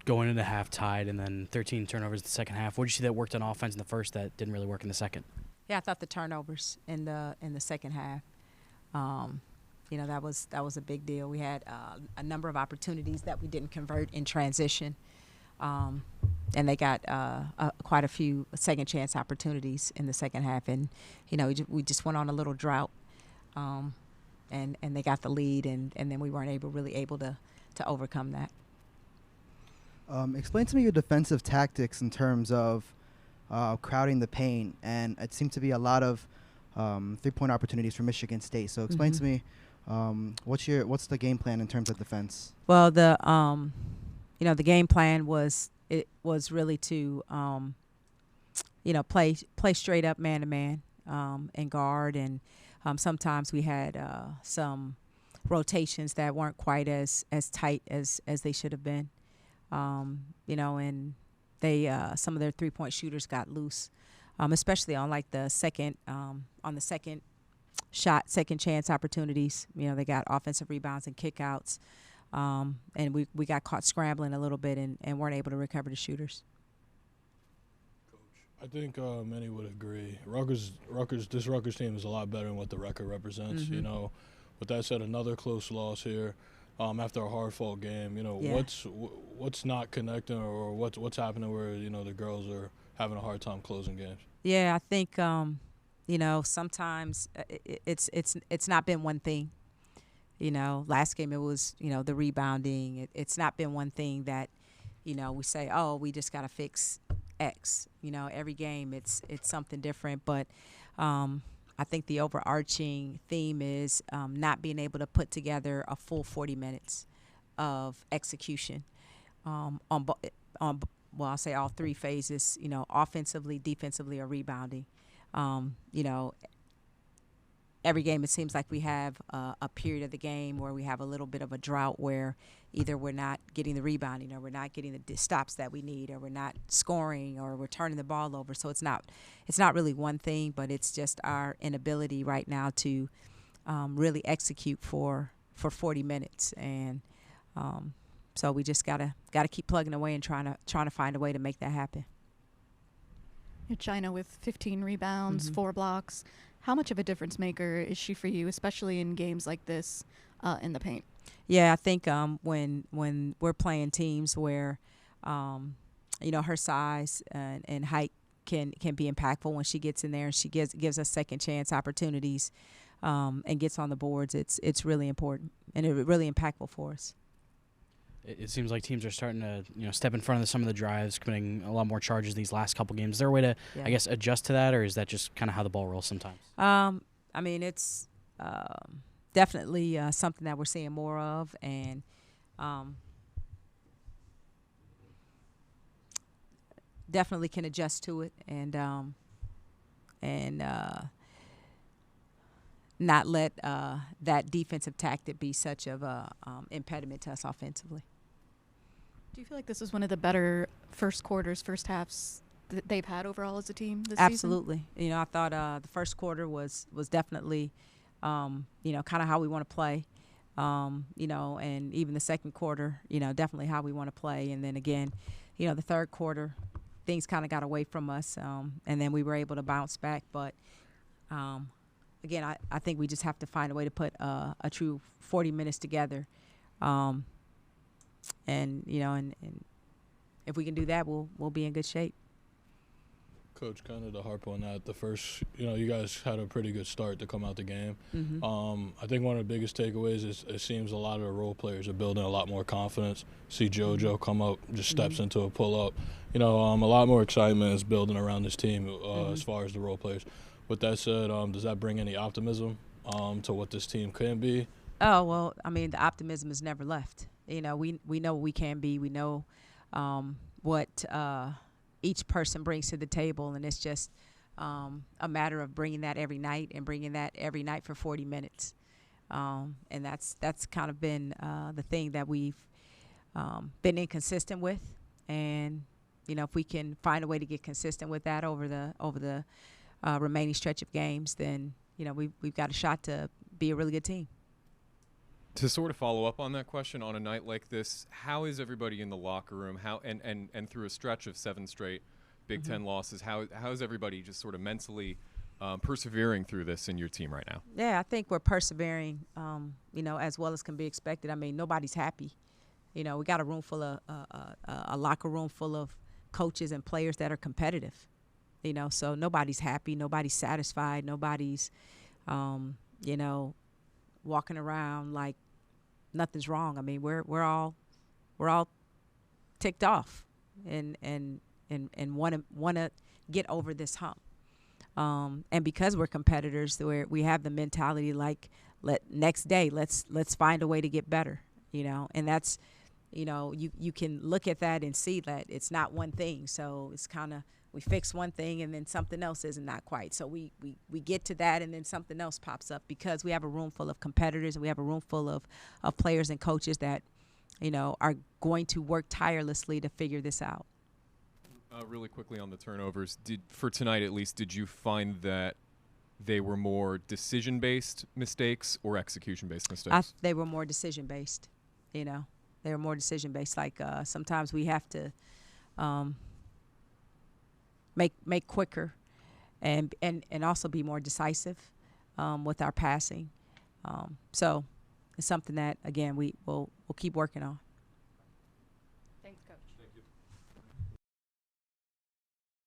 going into half tied and then 13 turnovers in the second half. What did you see that worked on offense in the first that didn't really work in the second? Yeah, I thought the turnovers in the second half, um, that was a big deal. We had a number of opportunities that we didn't convert in transition, um, and they got quite a few second chance opportunities in the second half. And we just went on a little drought, um, and they got the lead, and then we weren't really able to overcome that. Explain to me your defensive tactics in terms of crowding the paint, and it seemed to be a lot of three-point opportunities for Michigan State. So explain to me what's the game plan in terms of defense? Well, the game plan was really to play straight up man to man and guard, and sometimes we had some rotations that weren't quite as tight as they should have been. And they some of their 3-point shooters got loose, especially on like the second shot, second chance opportunities. They got offensive rebounds and kickouts, and we got caught scrambling a little bit and weren't able to recover the shooters. I think many would agree. This Rutgers team is a lot better than what the record represents. Mm-hmm. With that said, another close loss here. After a hard-fought game, Yeah. what's not connecting, or what's happening where the girls are having a hard time closing games? Yeah, I think sometimes it's not been one thing. Last game it was the rebounding. It's not been one thing that we say, oh, we just got to fix X. Every game it's something different, but I think the overarching theme is not being able to put together a full 40 minutes of execution I'll say all three phases, offensively, defensively, or rebounding. Every game it seems like we have a period of the game where we have a little bit of a drought where either we're not getting the rebounding or we're not getting the stops that we need or we're not scoring or we're turning the ball over. So it's not really one thing, but it's just our inability right now to really execute for 40 minutes. And so we just gotta keep plugging away and trying to find a way to make that happen. China with 15 rebounds, Mm-hmm. 4 blocks. How much of a difference maker is she for you, especially in games like this in the paint? Yeah, I think when we're playing teams where, her size and height can be impactful when she gets in there and she gives us second chance opportunities and gets on the boards, it's really important and it's really impactful for us. It seems like teams are starting to step in front of some of the drives, committing a lot more charges these last couple games. Is there a way to, Yeah. I guess, adjust to that, or is that just kind of how the ball rolls sometimes? It's definitely something that we're seeing more of, and definitely can adjust to it, and not let that defensive tactic be such of a impediment to us offensively. Do you feel like this was one of the better first halves that they've had overall as a team this Absolutely. I thought the first quarter was definitely, kind of how we want to play, and even the second quarter, definitely how we want to play. And then again, the third quarter, things kind of got away from us, and then we were able to bounce back. But again, I think we just have to find a way to put a true 40 minutes together. And if we can do that, we'll be in good shape. Coach, kind of to harp on that, the first, you guys had a pretty good start to come out the game. Mm-hmm. I think one of the biggest takeaways is it seems a lot of the role players are building a lot more confidence. See JoJo come up, just steps into a pull-up. A lot more excitement is building around this team as far as the role players. With that said, does that bring any optimism to what this team can be? Oh, well, the optimism has never left. We know what we can be. We know what each person brings to the table, and it's just a matter of bringing that every night and bringing that every night for 40 minutes. And that's kind of been the thing that we've been inconsistent with. And, if we can find a way to get consistent with that over the remaining stretch of games, then, we've got a shot to be a really good team. To sort of follow up on that question, on a night like this, how is everybody in the locker room? How and through a stretch of 7 straight Big Ten losses, how is everybody just sort of mentally persevering through this in your team right now? Yeah, I think we're persevering, as well as can be expected. I mean, nobody's happy. We got a room full of a locker room full of coaches and players that are competitive. So nobody's happy, nobody's satisfied, nobody's, walking around like nothing's wrong. I mean, we're all ticked off and want to get over this hump. And because we're competitors, we have the mentality like, next day let's find a way to get better. And that's, you can look at that and see that it's not one thing. So it's kind of, we fix one thing and then something else isn't not quite. So we get to that and then something else pops up because we have a room full of competitors and we have a room full of players and coaches that, are going to work tirelessly to figure this out. Really quickly on the turnovers, for tonight at least, did you find that they were more decision-based mistakes or execution-based mistakes? They were more decision-based. They were more decision-based. Like sometimes we have to make quicker and also be more decisive with our passing. So it's something that, again, we'll keep working on.